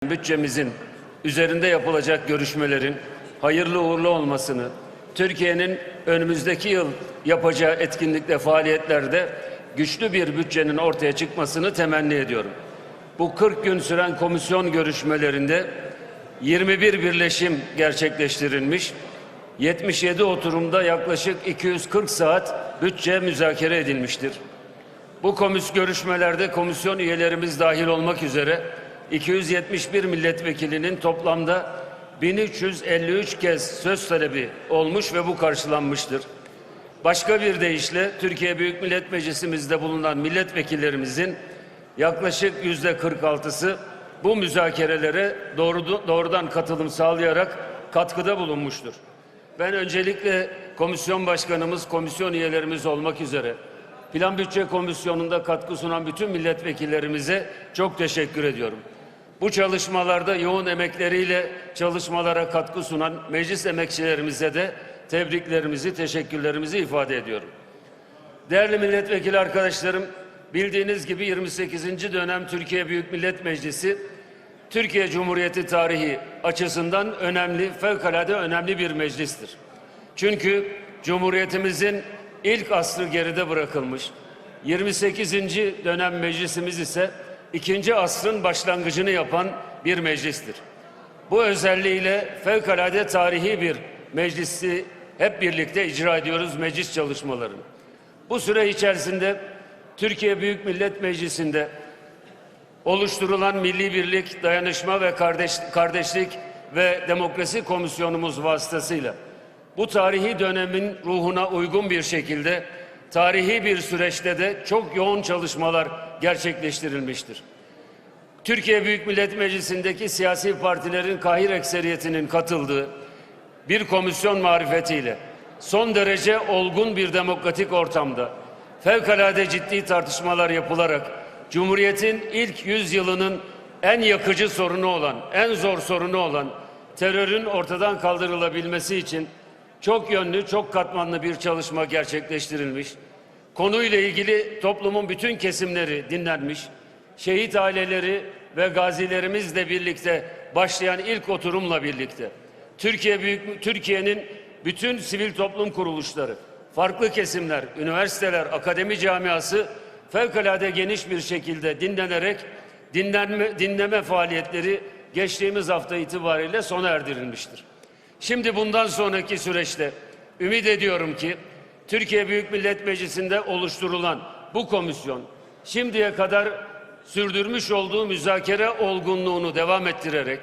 bütçemizin üzerinde yapılacak görüşmelerin hayırlı uğurlu olmasını, Türkiye'nin önümüzdeki yıl yapacağı etkinlikte, faaliyetlerde güçlü bir bütçenin ortaya çıkmasını temenni ediyorum. Bu 40 gün süren komisyon görüşmelerinde 21 birleşim gerçekleştirilmiş, 77 oturumda yaklaşık 240 saat bütçe müzakere edilmiştir. Bu görüşmelerde komisyon üyelerimiz dahil olmak üzere 271 milletvekilinin toplamda 1353 kez söz talebi olmuş ve bu karşılanmıştır. Başka bir deyişle Türkiye Büyük Millet Meclisimizde bulunan milletvekillerimizin yaklaşık %46'sı bu müzakerelere doğrudan katılım sağlayarak katkıda bulunmuştur. Ben öncelikle komisyon başkanımız, komisyon üyelerimiz olmak üzere Plan Bütçe Komisyonu'nda katkı sunan bütün milletvekillerimize çok teşekkür ediyorum. Bu çalışmalarda yoğun emekleriyle çalışmalara katkı sunan meclis emekçilerimize de tebriklerimizi, teşekkürlerimizi ifade ediyorum. Değerli milletvekili arkadaşlarım, bildiğiniz gibi 28. dönem Türkiye Büyük Millet Meclisi, Türkiye Cumhuriyeti tarihi açısından önemli, fevkalade önemli bir meclistir. Çünkü Cumhuriyetimizin ilk asrı geride bırakılmış, 28. dönem meclisimiz ise 2. asrın başlangıcını yapan bir meclistir. Bu özelliğiyle fevkalade tarihi bir meclisi hep birlikte icra ediyoruz meclis çalışmalarını. Bu süre içerisinde Türkiye Büyük Millet Meclisi'nde oluşturulan Milli Birlik, Dayanışma ve Kardeşlik ve Demokrasi Komisyonumuz vasıtasıyla bu tarihi dönemin ruhuna uygun bir şekilde tarihi bir süreçte de çok yoğun çalışmalar gerçekleştirilmiştir. Türkiye Büyük Millet Meclisi'ndeki siyasi partilerin kahir ekseriyetinin katıldığı bir komisyon marifetiyle son derece olgun bir demokratik ortamda fevkalade ciddi tartışmalar yapılarak Cumhuriyet'in ilk 100 yılının en yakıcı sorunu olan, en zor sorunu olan terörün ortadan kaldırılabilmesi için çok yönlü, çok katmanlı bir çalışma gerçekleştirilmiş. Konuyla ilgili toplumun bütün kesimleri dinlenmiş. Şehit aileleri ve gazilerimizle birlikte başlayan ilk oturumla birlikte Türkiye'nin bütün sivil toplum kuruluşları, farklı kesimler, üniversiteler, akademi camiası fevkalade geniş bir şekilde dinlenerek dinleme faaliyetleri geçtiğimiz hafta itibariyle sona erdirilmiştir. Şimdi bundan sonraki süreçte ümit ediyorum ki Türkiye Büyük Millet Meclisi'nde oluşturulan bu komisyon şimdiye kadar sürdürmüş olduğu müzakere olgunluğunu devam ettirerek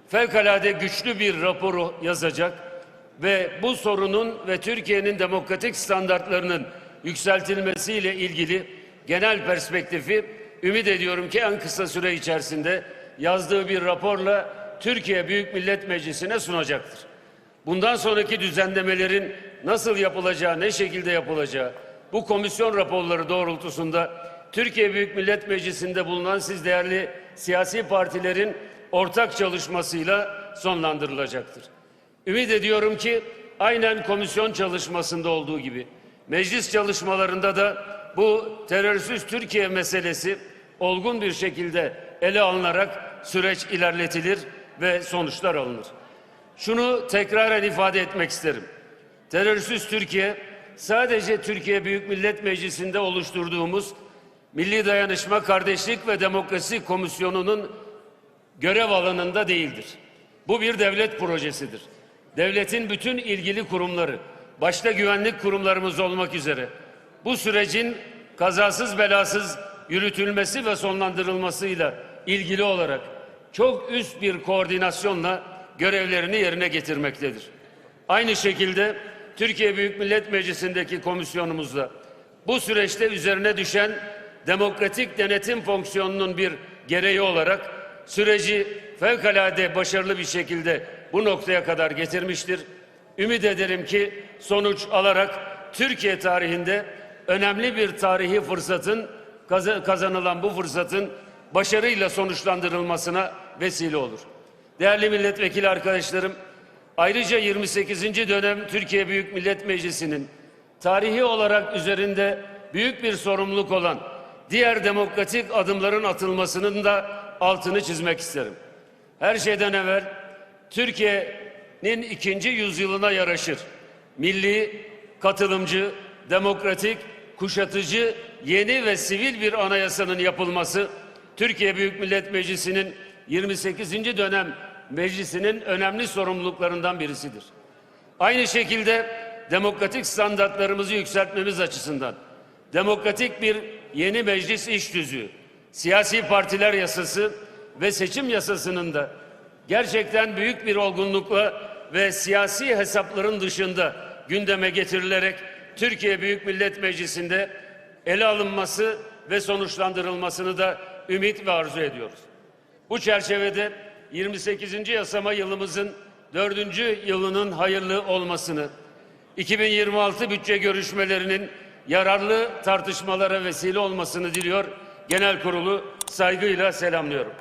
fevkalade güçlü bir raporu yazacak ve bu sorunun ve Türkiye'nin demokratik standartlarının yükseltilmesiyle ilgili genel perspektifi ümit ediyorum ki en kısa süre içerisinde yazdığı bir raporla Türkiye Büyük Millet Meclisi'ne sunacaktır. Bundan sonraki düzenlemelerin nasıl yapılacağı, ne şekilde yapılacağı, bu komisyon raporları doğrultusunda Türkiye Büyük Millet Meclisi'nde bulunan siz değerli siyasi partilerin ortak çalışmasıyla sonlandırılacaktır. Ümit ediyorum ki aynen komisyon çalışmasında olduğu gibi meclis çalışmalarında da bu terörsüz Türkiye meselesi olgun bir şekilde ele alınarak süreç ilerletilir ve sonuçlar alınır. Şunu tekraren ifade etmek isterim. Terörsüz Türkiye sadece Türkiye Büyük Millet Meclisi'nde oluşturduğumuz Milli Dayanışma, Kardeşlik ve Demokrasi Komisyonu'nun görev alanında değildir. Bu bir devlet projesidir. Devletin bütün ilgili kurumları, başta güvenlik kurumlarımız olmak üzere bu sürecin kazasız belasız yürütülmesi ve sonlandırılmasıyla ilgili olarak çok üst bir koordinasyonla görevlerini yerine getirmektedir. Aynı şekilde Türkiye Büyük Millet Meclisi'ndeki komisyonumuzda bu süreçte üzerine düşen demokratik denetim fonksiyonunun bir gereği olarak süreci fevkalade başarılı bir şekilde bu noktaya kadar getirmiştir. Ümit ederim ki sonuç alarak Türkiye tarihinde önemli bir tarihi fırsatın kazanılan bu fırsatın başarıyla sonuçlandırılmasına vesile olur. Değerli milletvekili arkadaşlarım, ayrıca 28. dönem Türkiye Büyük Millet Meclisi'nin tarihi olarak üzerinde büyük bir sorumluluk olan diğer demokratik adımların atılmasının da altını çizmek isterim. Her şeyden evvel Türkiye'nin ikinci yüzyılına yaraşır milli, katılımcı, demokratik, kuşatıcı, yeni ve sivil bir anayasanın yapılması, Türkiye Büyük Millet Meclisi'nin 28. dönem meclisinin önemli sorumluluklarından birisidir. Aynı şekilde demokratik standartlarımızı yükseltmemiz açısından demokratik bir yeni meclis iş tüzüğü, siyasi partiler yasası ve seçim yasasının da gerçekten büyük bir olgunlukla ve siyasi hesapların dışında gündeme getirilerek Türkiye Büyük Millet Meclisi'nde ele alınması ve sonuçlandırılmasını da ümit ve arzu ediyoruz. Bu çerçevede 28. yasama yılımızın 4. yılının hayırlı olmasını, 2026 bütçe görüşmelerinin yararlı tartışmalara vesile olmasını diliyor. Genel kurulu saygıyla selamlıyorum.